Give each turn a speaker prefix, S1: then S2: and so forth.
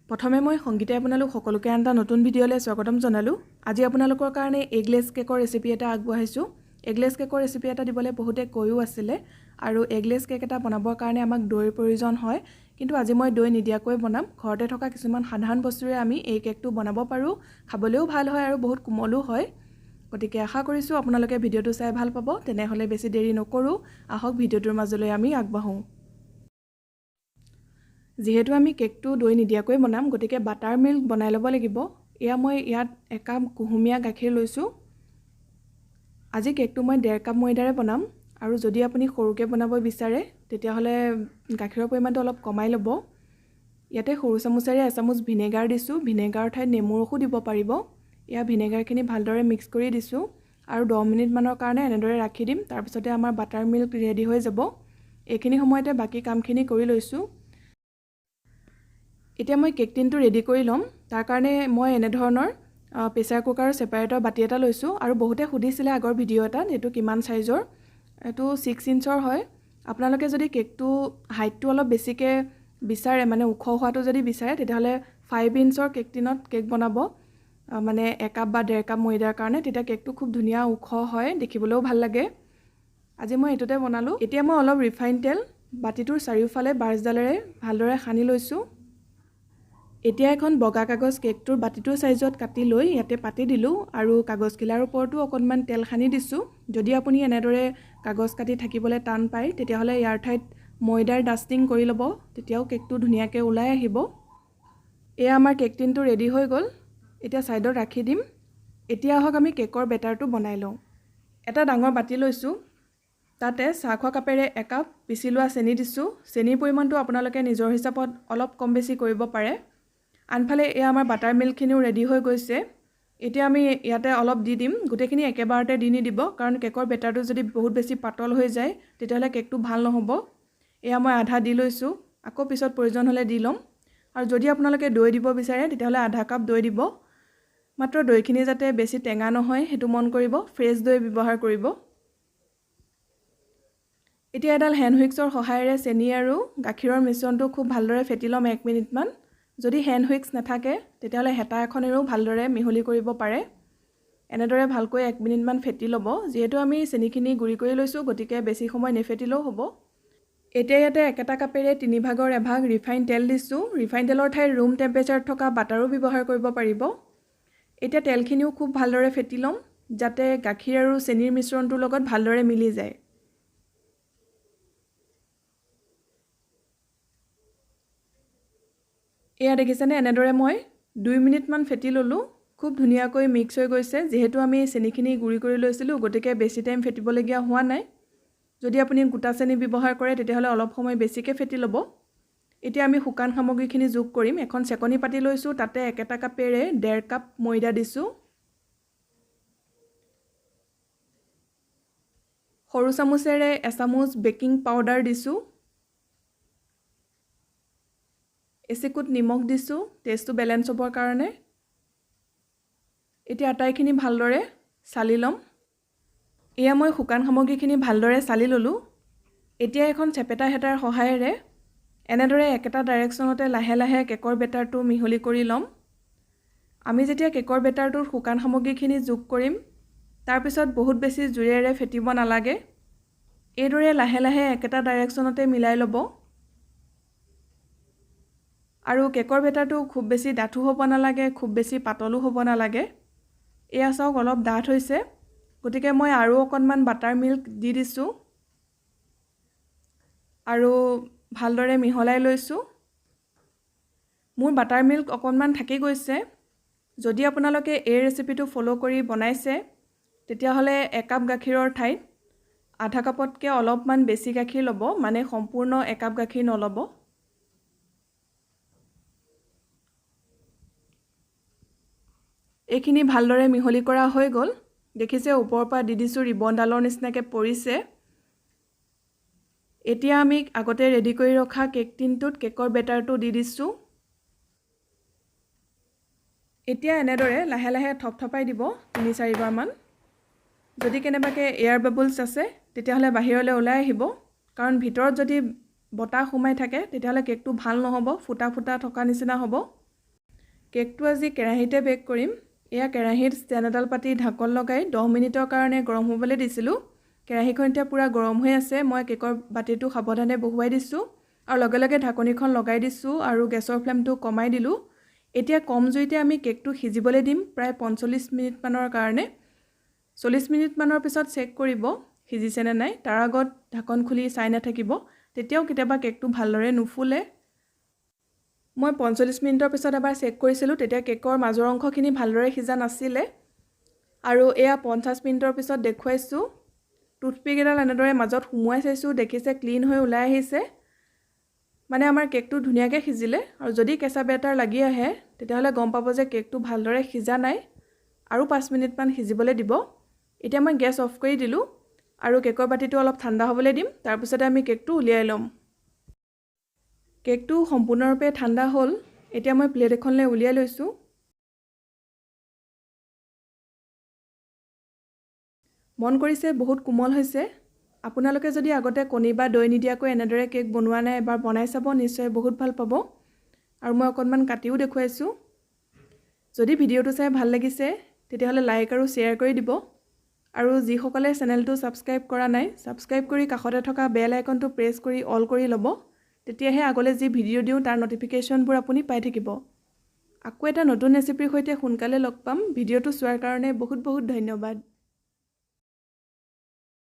S1: প্ৰথমে মই সংগীতাই আপোনালোক সকলোকে আন এটা নতুন ভিডিঅ'লৈ স্বাগতম জনালোঁ। আজি আপোনালোকৰ কাৰণে এগলেছ কেকৰ ৰেচিপি এটা আগবঢ়াইছোঁ। এগলেছ কেকৰ ৰেচিপি এটা দিবলৈ বহুতে কৈও আছিলে আৰু এগলেছ কেক এটা বনাবৰ কাৰণে আমাক দৈৰ প্ৰয়োজন হয়, কিন্তু আজি মই দৈ নিদিয়াকৈ বনাম। ঘৰতে থকা কিছুমান সাধাৰণ বস্তুৰে আমি এই কেকটো বনাব পাৰোঁ। খাবলৈও ভাল হয় আৰু বহুত কোমলো হয়। গতিকে আশা কৰিছোঁ আপোনালোকে ভিডিঅ'টো চাই ভাল পাব। তেনেহ'লে বেছি দেৰি নকৰোঁ, আহক ভিডিঅ'টোৰ মাজলৈ আমি আগবাঢ়োঁ। যেহেতু আমি কেকটো দৈ নিদিয়াকৈ বনাম, গতিকে বাটাৰ মিল্ক বনাই ল'ব লাগিব। মই ইয়াত 1 কাপ কুহুমীয়া গাখীৰ লৈছোঁ। আজি কেকটো মই 1.5 কাপ ময়দাৰে বনাম, আৰু যদি আপুনি সৰুকৈ বনাব বিচাৰে তেতিয়াহ'লে গাখীৰৰ পৰিমাণটো অলপ কমাই ল'ব। ইয়াতে সৰু চামুচেৰে 1 চামুচ ভিনেগাৰ দিছোঁ। ভিনেগাৰৰ ঠাইত নেমু ৰসো দিব পাৰিব। ভিনেগাৰখিনি ভালদৰে মিক্স কৰি দিছোঁ আৰু 10 মিনিটমানৰ কাৰণে এনেদৰে ৰাখি দিম। তাৰপিছতে আমাৰ বাটাৰ মিল্ক ৰেডি হৈ যাব। এইখিনি সময়তে বাকী কামখিনি কৰি লৈছোঁ। এতিয়া মই কেক টিনটো ৰেডি কৰি ল'ম। তাৰ কাৰণে মই এনেধৰণৰ প্ৰেছাৰ কুকাৰৰ ছেপাৰেটৰ বাতি এটা লৈছোঁ। আৰু বহুতে সুধিছিলে আগৰ ভিডিঅ' এটাত এইটো কিমান চাইজৰ। এইটো 6 ইঞ্চৰ হয়। আপোনালোকে যদি কেকটো হাইটটো অলপ বেছিকৈ বিচাৰে, মানে ওখ হোৱাটো যদি বিচাৰে, তেতিয়াহ'লে 5 ইঞ্চৰ কেক টিনত কেক বনাব, মানে 1 কাপ বা 1.5 কাপ ময়দাৰ কাৰণে। তেতিয়া কেকটো খুব ধুনীয়া ওখ হয়, দেখিবলৈও ভাল লাগে। আজি মই এইটোতে বনালোঁ। এতিয়া মই অলপ ৰিফাইন তেল বাতিটোৰ চাৰিওফালে ব্ৰাছডালেৰে ভালদৰে সানি লৈছোঁ। এতিয়া এখন বগা কাগজ কেকটোৰ বাতিটোৰ চাইজত কাটি লৈ ইয়াতে পাতি দিলোঁ আৰু কাগজখিলাৰ ওপৰতো অকণমান তেল সানি দিছোঁ। যদি আপুনি এনেদৰে কাগজ কাটি থাকিবলৈ টান পায়, তেতিয়াহ'লে ইয়াৰ ঠাইত ময়দাৰ ডাষ্টিং কৰি ল'ব, তেতিয়াও কেকটো ধুনীয়াকৈ ওলাই আহিব। আমাৰ কেক টিনটো ৰেডি হৈ গ'ল। এতিয়া ছাইডত ৰাখি দিম। এতিয়া আহক আমি কেকৰ বেটাৰটো বনাই লওঁ। এটা ডাঙৰ বাতি লৈছোঁ। তাতে চাহ খোৱা কাপেৰে 1 কাপ পিচি লোৱা চেনি দিছোঁ। চেনিৰ পৰিমাণটো আপোনালোকে নিজৰ হিচাপত অলপ কম বেছি কৰিব পাৰে। আনফালে আমাৰ বাটাৰ মিল্কখিনিও ৰেডি হৈ গৈছে। এতিয়া আমি ইয়াতে অলপ দি দিম। গোটেইখিনি একেবাৰতে দি নিদিব, কাৰণ কেকৰ বেটাৰটো যদি বহুত বেছি পাতল হৈ যায় তেতিয়াহ'লে কেকটো ভাল নহ'ব। মই আধা দি লৈছোঁ, আকৌ পিছত প্ৰয়োজন হ'লে দি ল'ম। আৰু যদি আপোনালোকে দৈ দিব বিচাৰে তেতিয়াহ'লে আধা কাপ দৈ দিব। মাত্ৰ দৈখিনি যাতে বেছি টেঙা নহয় সেইটো মন কৰিব। ফ্ৰেছ দৈ ব্যৱহাৰ কৰিব। এতিয়া এডাল হেণ্ড হুইক্সৰ সহায়েৰে চেনি আৰু গাখীৰৰ মিশ্ৰণটো খুব ভালদৰে ফেটি ল'ম 1 মিনিটমান। যদি হেণ্ড হুইক্স নাথাকে তেতিয়াহ'লে হেতা এখনেৰেও ভালদৰে মিহলি কৰিব পাৰে। এনেদৰে ভালকৈ 1 মিনিটমান ফেটি ল'ব। যিহেতু আমি চেনিখিনি গুড়ি কৰি লৈছোঁ, গতিকে বেছি সময় নেফেটিলেও হ'ব। এতিয়া ইয়াতে একেটা কাপেৰে 3 ভাগৰ 1 ভাগ ৰিফাইন তেল দিছোঁ। ৰিফাইন তেলৰ ঠাইত ৰুম টেম্পাৰেচাৰত থকা বাটাৰো ব্যৱহাৰ কৰিব পাৰিব। এতিয়া তেলখিনিও খুব ভালদৰে ফেটি ল'ম, যাতে গাখীৰ আৰু চেনিৰ মিশ্ৰণটোৰ লগত ভালদৰে মিলি যায়। দেখিছেনে, এনেদৰে মই 2 মিনিটমান ফেটি ল'লোঁ। খুব ধুনীয়াকৈ মিক্স হৈ গৈছে। যিহেতু আমি চেনিখিনি গুড়ি কৰি লৈছিলোঁ, গতিকে বেছি টাইম ফেটিবলগীয়া হোৱা নাই। যদি আপুনি গোটা চেনি ব্যৱহাৰ কৰে তেতিয়াহ'লে অলপ সময় বেছিকৈ ফেটি ল'ব। এতিয়া আমি শুকান সামগ্ৰীখিনি যোগ কৰিম। এখন চেকনি পাতি লৈছোঁ। তাতে একেটা কাপেৰে 1.5 কাপ ময়দা দিছোঁ। সৰু চামুচেৰে 1 চামুচ বেকিং পাউডাৰ দিছোঁ। এচিকুট নিমখ দিছোঁ টেষ্টটো বেলেঞ্চ হ'বৰ কাৰণে। এতিয়া আটাইখিনি ভালদৰে চালি ল'ম। মই শুকান সামগ্ৰীখিনি ভালদৰে চালি ল'লোঁ। এতিয়া এখন চেপেটা হেতাৰ সহায়েৰে এনেদৰে একেটা ডাইৰেকশ্যনতে লাহে লাহে কেকৰ বেটাৰটো মিহলি কৰি ল'ম। আমি যেতিয়া কেকৰ বেটাৰটোত শুকান সামগ্ৰীখিনি যোগ কৰিম, তাৰপিছত বহুত বেছি জোৰেৰে ফেটিব নালাগে। এইদৰে লাহে লাহে একেটা ডাইৰেকশ্যনতে মিলাই ল'ব। আৰু কেকৰ বেটাৰটো খুব বেছি ডাঠো হ'ব নালাগে, খুব বেছি পাতলো হ'ব নালাগে। চাওক অলপ ডাঠ হৈছে, গতিকে মই আৰু অকণমান বাটাৰ মিল্ক দি দিছোঁ আৰু ভালদৰে মিহলাই লৈছোঁ। মোৰ বাটাৰ মিল্ক অকণমান থাকি গৈছে। যদি আপোনালোকে এই ৰেচিপিটো ফ'ল' কৰি বনাইছে, তেতিয়াহ'লে 1 কাপ গাখীৰৰ ঠাইত আধা কাপতকৈ অলপমান বেছি গাখীৰ ল'ব, মানে সম্পূৰ্ণ 1 কাপ গাখীৰ নল'ব। এইখিনি ভালদৰে মিহলি কৰা হৈ গ'ল। দেখিছে ওপৰৰ পৰা দি দিছোঁ, ৰিবনডালৰ নিচিনাকৈ পৰিছে। এতিয়া আমি আগতে ৰেডি কৰি ৰখা কেক টিনটোত কেকৰ বেটাৰটো দি দিছোঁ। এতিয়া এনেদৰে লাহে লাহে থপথপাই দিব 3-4 বাৰমান। যদি কেনেবাকৈ এয়াৰ বাবলছ আছে তেতিয়াহ'লে বাহিৰলৈ ওলাই আহিব, কাৰণ ভিতৰত যদি বতাহ সোমাই থাকে তেতিয়াহ'লে কেকটো ভাল নহ'ব, ফুটা ফুটা থকা নিচিনা হ'ব। কেকটো আজি কেৰাহীতে বেক কৰিম। এয়া কেৰাহীত ষ্টেণ্ড এডাল পাতি ঢাকন লগাই 10 মিনিটৰ কাৰণে গৰম হ'বলৈ দিছিলোঁ। কেৰাহীখন এতিয়া পূৰা গৰম হৈ আছে। মই কেকৰ বাতিটো সাৱধানে বহুৱাই দিছোঁ আৰু লগে লগে ঢাকনিখন লগাই দিছোঁ আৰু গেছৰ ফ্লেমটো কমাই দিলোঁ। এতিয়া কম জুইতে আমি কেকটো সিজিবলৈ দিম প্ৰায় 45 মিনিটমানৰ কাৰণে। 40 মিনিটমানৰ পিছত চেক কৰিব সিজিছেনে নাই। তাৰ আগত ঢাকন খুলি চাই নাথাকিব, তেতিয়াও কেতিয়াবা কেকটো ভালদৰে নুফুলে। মই 45 মিনিটৰ পিছত এবাৰ চেক কৰিছিলোঁ, তেতিয়া কেকৰ মাজৰ অংশখিনি ভালদৰে সিজা নাছিলে। আৰু এয়া 50 মিনিটৰ পিছত দেখুৱাইছোঁ। টুথপিক এডাল এনেদৰে মাজত সুমুৱাই চাইছোঁ, দেখিছে ক্লিন হৈ ওলাই আহিছে। মানে আমাৰ কেকটো ধুনীয়াকৈ সিজিলে। আৰু যদি কেঁচা বেটাৰ লাগি আহে তেতিয়াহ'লে গম পাব যে কেকটো ভালদৰে সিজা নাই। আৰু 5 মিনিটমান সিজিবলৈ দিব। এতিয়া মই গেছ অফ কৰি দিলোঁ আৰু কেকৰ বাতিটো অলপ ঠাণ্ডা হ'বলৈ দিম। তাৰপিছতে আমি কেকটো উলিয়াই ল'ম। কেকটো সম্পূৰ্ণৰূপে ঠাণ্ডা হ'ল। এতিয়া মই প্লেট এখনলৈ উলিয়াই লৈছোঁ। মন কৰিছে বহুত কোমল হৈছে। আপোনালোকে যদি আগতে কণী বা দৈ নিদিয়াকৈ এনেদৰে কেক বনোৱা নাই, এবাৰ বনাই চাব, নিশ্চয় বহুত ভাল পাব। আৰু মই অকণমান কাটিও দেখুৱাইছোঁ। যদি ভিডিঅ'টো চাই ভাল লাগিছে তেতিয়াহ'লে লাইক আৰু শ্বেয়াৰ কৰি দিব। আৰু যিসকলে চেনেলটো ছাবস্ক্ৰাইব কৰা নাই, ছাবস্ক্ৰাইব কৰি কাষতে থকা বেল আইকনটো প্ৰেছ কৰি অল কৰি ল'ব। তেতিয়াহে আগলৈ যি ভিডিঅ' দিওঁ তাৰ নটিফিকেশ্যনবোৰ আপুনি পাই থাকিব। আকৌ এটা নতুন ৰেচিপিৰ সৈতে সোনকালে লগ পাম। ভিডিঅ'টো চোৱাৰ কাৰণে বহুত বহুত ধন্যবাদ।